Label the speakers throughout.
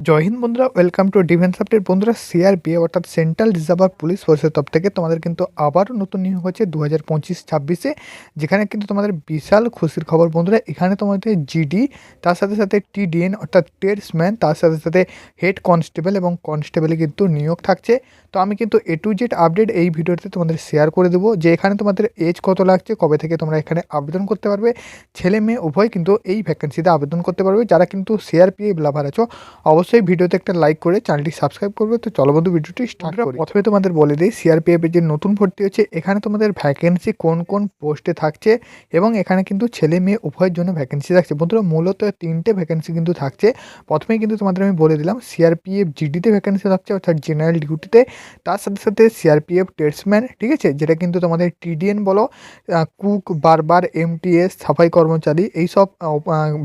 Speaker 1: জয় হিন্দ বন্ধুরা, welcome to defence update. বন্ধুরা, CRPF অর্থাৎ সেন্ট্রাল রিজার্ভ পুলিশ ফোর্সের তরফ থেকে তোমাদের কিন্তু আবারও নতুন নিয়োগ হচ্ছে 2025-26-এ, যেখানে কিন্তু তোমাদের বিশাল খুশির খবর। বন্ধুরা, এখানে তোমাদের জিডি, তার সাথে সাথে টিডিএন অর্থাৎ ট্রেডসম্যান, তার সাথে সাথে হেড কনস্টেবল এবং কনস্টেবলে কিন্তু নিয়োগ থাকছে। তো আমি কিন্তু এ টু জেড আপডেট এই ভিডিওতে তোমাদের শেয়ার করে দেবো, যে এখানে তোমাদের এজ কত লাগছে, কবে থেকে তোমরা এখানে আবেদন করতে পারবে। ছেলে মেয়ে উভয় কিন্তু এই ভ্যাকেন্সিতে আবেদন করতে পারবে। যারা কিন্তু সিআরপিএফ লাভার আছো, অবশ্যই ভিডিওতে একটা লাইক করে চ্যানেলটি সাবস্ক্রাইব করবে। তো চলো বন্ধু, ভিডিওটি স্টার্ট করি। প্রথমে তোমাদের বলে দিই, সিআরপিএফ এর যে নতুন ভর্তি হচ্ছে, এখানে তোমাদের ভ্যাকেন্সি কোন কোন পোস্টে থাকছে এবং এখানে কিন্তু ছেলে মেয়ে উভয়ের জন্য ভ্যাকেন্সি থাকছে। বন্ধুরা, মূলত 3টে ভ্যাকেন্সি কিন্তু থাকছে। প্রথমেই কিন্তু তোমাদের আমি বলে দিলাম, সিআরপিএফ জিডিতে ভ্যাকেন্সি থাকছে অর্থাৎ জেনারেল ডিউটিতে। তার সাথে সাথে সিআরপিএফ ট্রেডসম্যান, ঠিক আছে, যেটা কিন্তু তোমাদের টিডিএন বলো, কুক, বারবার, এমটিএস, সাফাই কর্মচারী, এইসব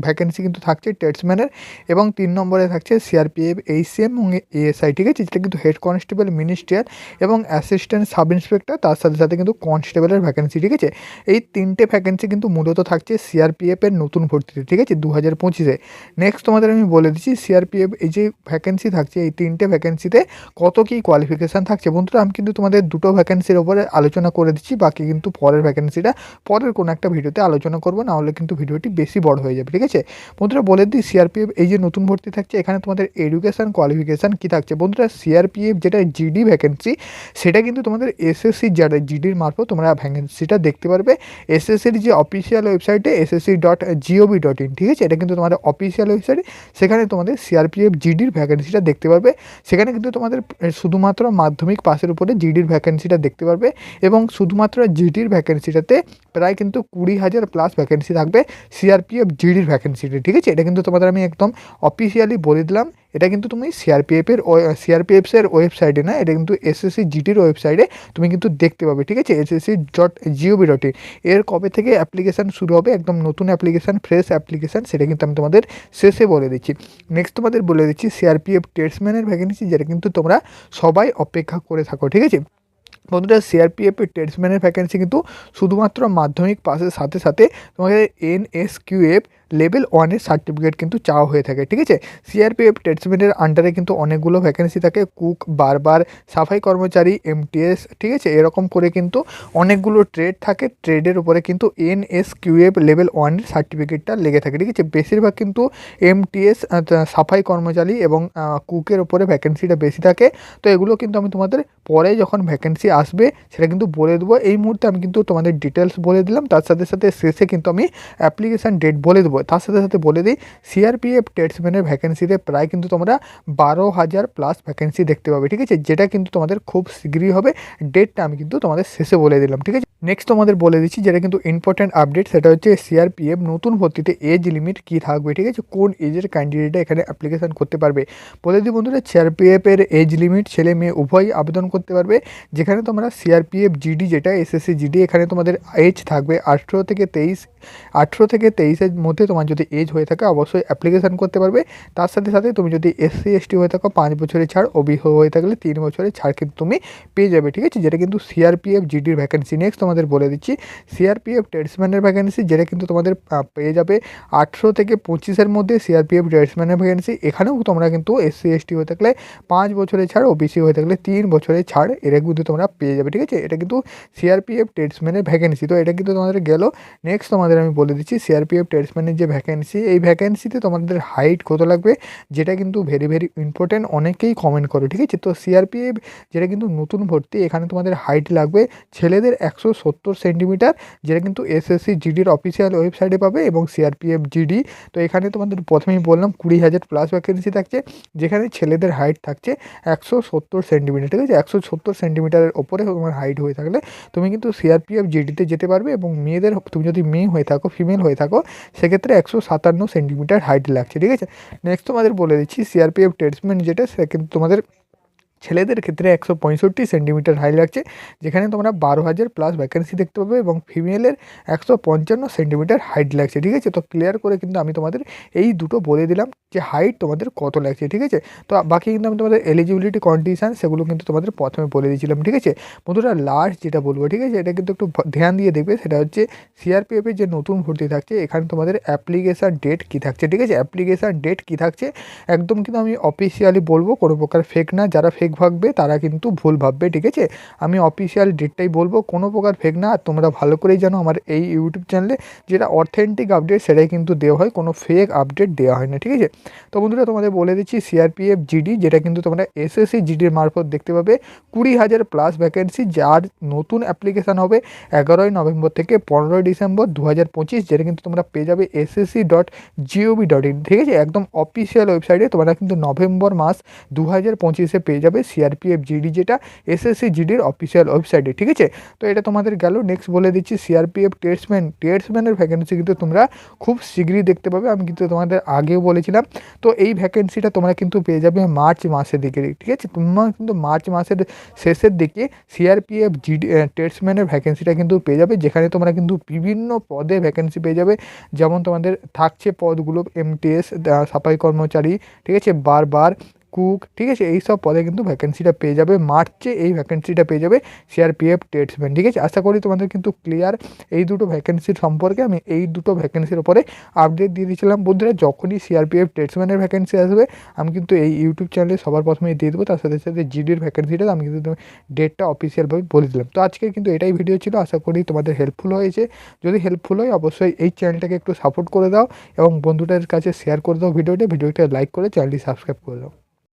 Speaker 1: ভ্যাকেন্সি কিন্তু থাকছে ট্রেডসম্যানের। এবং 3 নম্বরে থাকছে সিআরপিএফ এইচসিএম এবং এএসআই, ঠিক আছে, যেটা কিন্তু হেড কনস্টেবল, মিনিস্ট্রিয়াল এবং অ্যাসিস্ট্যান্ট সাব ইন্সপেক্টর, তার সাথে সাথে কিন্তু কনস্টেবলের ভ্যাকেন্সি, ঠিক আছে। এই 3টে ভ্যাকেন্সি কিন্তু মূলত থাকছে সিআরপিএফ এর নতুন ভর্তিতে, ঠিক আছে, 2025-এ। নেক্সট তোমাদের আমি বলে দিচ্ছি, সিআরপিএফ এই যে ভ্যাকেন্সি থাকছে, এই 3টে ভ্যাকেন্সিতে কত কী কোয়ালিফিকেশান থাকছে। বন্ধুরা, আমি কিন্তু তোমাদের দুটো ভ্যাকেন্সির ওপরে আলোচনা করে দিচ্ছি, বাকি কিন্তু পরের ভ্যাকেন্সিটা পরের কোনো একটা ভিডিওতে আলোচনা করবো, না হলে কিন্তু ভিডিওটি বেশি বড় হয়ে যাবে, ঠিক আছে। বন্ধুরা, বলে দিই, সিআরপিএফ এই যে নতুন ভর্তি থাকছে, এখানে তোমাদের এডুকেশান কোয়ালিফিকেশান কী থাকছে। বন্ধুরা, সিআরপিএফ যেটা জিডি ভ্যাকেন্সি, সেটা কিন্তু তোমাদের এসএসসি যারা জিডির মারফত তোমরা ভ্যাকেন্সিটা দেখতে পারবে। এসএসসির যে অফিসিয়াল ওয়েবসাইটে ssc.gov.in, ঠিক আছে, এটা কিন্তু তোমাদের অফিসিয়াল ওয়েবসাইট। সেখানে তোমাদের সিআরপিএফ জিডির ভ্যাকেন্সিটা দেখতে পারবে। সেখানে কিন্তু তোমাদের শুধুমাত্র মাধ্যমিক পাসের উপরে জিডির ভ্যাকেন্সিটা দেখতে পারবে এবং শুধুমাত্র জিডির ভ্যাকেন্সিটাতে প্রায় কিন্তু 20,000 প্লাস ভ্যাকেন্সি থাকবে সিআরপিএফ জিডির ভ্যাকেন্সিটা, ঠিক আছে। এটা কিন্তু তোমাদের আমি একদম অফিসিয়ালি বলে দিলাম। এটা কিন্তু তুমি সিআরপিএফের ওয়েবসাইটে না, এটা কিন্তু এসএসসি জিডির ওয়েবসাইটে তুমি কিন্তু দেখতে পাবে, ঠিক আছে, ssc.gov.in। এর কবে থেকে অ্যাপ্লিকেশান শুরু হবে, একদম নতুন অ্যাপ্লিকেশান, ফ্রেশ অ্যাপ্লিকেশান, সেটা কিন্তু আমি তোমাদের শেষে বলে দিচ্ছি। নেক্সট তোমাদের বলে দিচ্ছি সিআরপিএফ ট্রেডসম্যানের ভ্যাকেন্সি, যেটা কিন্তু তোমরা সবাই অপেক্ষা করে থাকো, ঠিক আছে। বন্ধুরা, সিআরপিএফ ট্রেডসম্যানের ভ্যাকেন্সি কিন্তু শুধুমাত্র মাধ্যমিক পাসের সাথে সাথে তোমাদের NSQF লেভেল 1-এর সার্টিফিকেট কিন্তু চাওয়া হয়ে থাকে, ঠিক আছে। সিআরপিএফ ট্রেডসম্যানের আন্ডারে কিন্তু অনেকগুলো ভ্যাকেন্সি থাকে, কুক, বারবার, সাফাই কর্মচারী, এমটিএস, ঠিক আছে, এরকম করে কিন্তু অনেকগুলো ট্রেড থাকে। ট্রেডের উপরে কিন্তু NSQF লেভেল 1-এর সার্টিফিকেটটা লেগে থাকে, ঠিক আছে। বেশিরভাগ কিন্তু এমটিএস, সাফাই কর্মচারী এবং কুকের ওপরে ভ্যাকেন্সিটা বেশি থাকে। তো এগুলো কিন্তু আমি তোমাদের পরে যখন ভ্যাকেন্সি আসবে সেটা কিন্তু বলে দেবো। এই মুহূর্তে আমি কিন্তু তোমাদের ডিটেলস বলে দিলাম, তার সাথে সাথে শেষে কিন্তু আমি অ্যাপ্লিকেশান ডেট বলে দেবো। তার সাথে সাথে বলে দিই, সিআরপিএফ ট্রেডসম্যানের ভ্যাকেন্সিতে প্রায় কিন্তু তোমরা 12,000 প্লাস ভ্যাকেন্সি দেখতে পাবে, ঠিক আছে, যেটা কিন্তু তোমাদের খুব শীঘ্রই হবে। ডেটটা আমি কিন্তু তোমাদের শেষে বলে দিলাম, ঠিক আছে। নেক্সট তোমাদের বলে দিচ্ছি, যেটা কিন্তু ইম্পর্ট্যান্ট আপডেট, সেটা হচ্ছে সিআরপিএফ নতুন ভর্তিতে এজ লিমিট কী থাকবে, ঠিক আছে, কোন এজের ক্যান্ডিডেটরা এখানে অ্যাপ্লিকেশান করতে পারবে। বলে দিই বন্ধুরা, সিআরপিএফের এজ লিমিট ছেলে মেয়ে উভয়ই আবেদন করতে পারবে। যেখানে তোমরা সিআরপিএফ জিডি, যেটা এসএসসি জিডি, এখানে তোমাদের এজ থাকবে 18 থেকে 23-এর মধ্যে তোমার যদি এজ হয়ে থাকে অবশ্যই অ্যাপ্লিকেশান করতে পারবে। তার সাথে সাথে তুমি যদি SC ST হয়ে থাকো 5 বছরের ছাড়, OBC হয়ে থাকলে 3 বছরের ছাড় কিন্তু তুমি পেয়ে যাবে, ঠিক আছে, যেটা কিন্তু সিআরপিএফ জিডির ভ্যাকেন্সি। নেক্সট তোমাদের বলে দিচ্ছি, সিআরপিএফ ট্রেডসম্যানের ভ্যাকেন্সি, যেটা কিন্তু তোমাদের পেয়ে যাবে 18 থেকে 25-এর মধ্যে সিআরপিএফ ট্রেডসম্যানের ভ্যাকেন্সি। এখানেও তোমরা কিন্তু SC ST হয়ে থাকলে 5 বছরের ছাড়, OBC হয়ে থাকলে 3 বছরের ছাড়, এটা কিন্তু তোমরা পেয়ে যাবে, ঠিক আছে। এটা কিন্তু সিআরপিএফ ট্রেডসম্যানের ভ্যাকেন্সি। তো এটা কিন্তু তোমাদের গেল। নেক্সট তোমাদের আমি বলে দিচ্ছি, সিআরপিএফ ট্রেডসম্যানের যে ভ্যাকেন্সি, এই ভ্যাকেন্সিতে তোমাদের হাইট কত লাগবে, যেটা কিন্তু ভেরি ভেরি ইম্পর্টেন্ট, অনেকেই কমেন্ট করে, ঠিক আছে। তো সিআরপিএফ যেটা কিন্তু নতুন ভর্তি, এখানে তোমাদের হাইট লাগবে ছেলেদের 170 সেন্টিমিটার, যেটা কিন্তু এসএসসি জিডির অফিসিয়াল ওয়েবসাইটে পাবে, এবং সিআরপিএফ জিডি। তো এখানে তোমাদের প্রথমেই বললাম 20,000 প্লাস ভ্যাকেন্সি থাকছে, যেখানে ছেলেদের হাইট থাকছে 170 সেন্টিমিটার, ঠিক আছে। 170 সেন্টিমিটারের ওপরে তোমার হাইট হয়ে থাকলে তুমি কিন্তু সিআরপিএফ জিডিতে যেতে পারবে। এবং মেয়েদের, তুমি যদি মেয়ে হয়ে থাকো, ফিমেল হয়ে থাকো, সেক্ষেত্রে 157 সেন্টিমিটার হাইট লাগছে, ঠিক আছে। নেক্সট তোমাদের বলে দিচ্ছি, সিআরপিএফ ট্রেডসম্যান যেটা, সেটা কিন্তু তোমাদের ছেলেদের ক্ষেত্রে 165 সেন্টিমিটার হাইট লাগছে, যেখানে তোমরা 12,000 প্লাস ভ্যাকেন্সি দেখতে পাবে, এবং ফিমেলের 155 সেন্টিমিটার হাইট লাগছে। ঠিক আছে, তো ক্লিয়ার করে কিন্তু আমি তোমাদের এই দুটো বলে দিলাম যে হাইট তোমাদের কত লাগছে। ঠিক আছে, তো বাকি কিন্তু আমি তোমাদের এলিজিবিলিটি কন্ডিশন সেগুলো কিন্তু তোমাদের প্রথমে বলে দিয়েছিলাম। ঠিক আছে বন্ধুরা, লাস্ট যেটা বলবো, ঠিক আছে, এটা কিন্তু একটু ধ্যান দিয়ে দেখবে, সেটা হচ্ছে সিআরপিএফের যে নতুন ভর্তি থাকছে এখানে তোমাদের অ্যাপ্লিকেশান ডেট কী থাকছে। ঠিক আছে, অ্যাপ্লিকেশান ডেট কী থাকছে একদম কিন্তু আমি অফিসিয়ালি বলবো, কোনো প্রকার ফেক না। যারা ফেক ভাববে তারা কিন্তু ভুল ভাববে। ঠিক আছে, আমি অফিসিয়াল ডেটটাই বলবো, কোনো প্রকার ফেক না। আর তোমরা ভালো করেই জানো আমার এই ইউটিউব চ্যানেলে যেটা অথেন্টিক আপডেট সেটাই কিন্তু দেওয়া হয়, কোনো ফেক আপডেট দেওয়া হয় না। ঠিক আছে, তো বন্ধুরা তোমাদের বলে দিচ্ছি সিআরপিএফ জিডি, যেটা কিন্তু তোমরা এসএসসি জিডির মারফত দেখতে পাবে 20,000 প্লাস ভ্যাকেন্সি, যার নতুন অ্যাপ্লিকেশান হবে 11ই নভেম্বর থেকে 15ই ডিসেম্বর 2025, যেটা কিন্তু তোমরা পেয়ে যাবে ssc.gov.in। ঠিক আছে, একদম অফিসিয়াল ওয়েবসাইটে তোমরা কিন্তু নভেম্বর মাস 2025-এ পেয়ে যাবে সিআরপিএফ জিডি, যেটা এসএসসি জিডির অফিসিয়াল ওয়েবসাইটে। ঠিক আছে, তো এটা তোমাদের গেল। নেক্সট বলে দিচ্ছি সিআরপিএফ টেস্টম্যানের ভ্যাকেন্সি কিন্তু তোমরা খুব শীঘ্রই দেখতে পাবে, আমি কিন্তু তোমাদের আগেও বলেছিলাম। তো এই ভ্যাকেন্সিটা তোমরা কিন্তু পেয়ে যাবে মার্চ মাসের দিকে। ঠিক আছে, তোমরা কিন্তু মার্চ মাসের শেষের দিকে সিআরপিএফ জিডি টেস্টম্যানের ভ্যাকেন্সিটা কিন্তু পেয়ে যাবে, যেখানে তোমরা কিন্তু বিভিন্ন পদে ভ্যাকেন্সি পেয়ে যাবে। যেমন তোমাদের থাকছে পদগুলো এমটিএস, সাফাই কর্মচারী, ঠিক আছে, বারবার কুক, ঠিক আছে, এই সব পদে কিন্তু ভ্যাকেন্সিটা পেয়ে যাবে মার্চে, এই ভ্যাকেন্সিটা পেয়ে যাবে সিআরপিএফ টেস্টম্যান। ঠিক আছে, আশা করি তোমাদের কিন্তু ক্লিয়ার এই দুটো ভ্যাকেন্সির সম্পর্কে। আমি এই দুটো ভ্যাকেন্সির উপরে আপডেট দিয়ে দিয়েছিলাম বন্ধুরা, যখনই সিআরপিএফ টেস্টম্যানের ভ্যাকেন্সি আসবে আমি কিন্তু এই ইউটিউব চ্যানেলে সবার প্রথমেই দিয়ে দেবো। তার সাথে সাথে জিডির ভ্যাকেন্সিটা আমি কিন্তু ডেটটা অফিসিয়ালভাবে বলে দিলাম। তো আজকে কিন্তু এটাই ভিডিও ছিল, আশা করি তোমাদের হেল্পফুল হয়েছে। যদি হেল্পফুল হয় অবশ্যই এই চ্যানেলটাকে একটু সাপোর্ট করে দাও এবং বন্ধুদের কাছে শেয়ার করে দাও ভিডিওটা লাইক করে চ্যানেলটি সাবস্ক্রাইব করে দাও।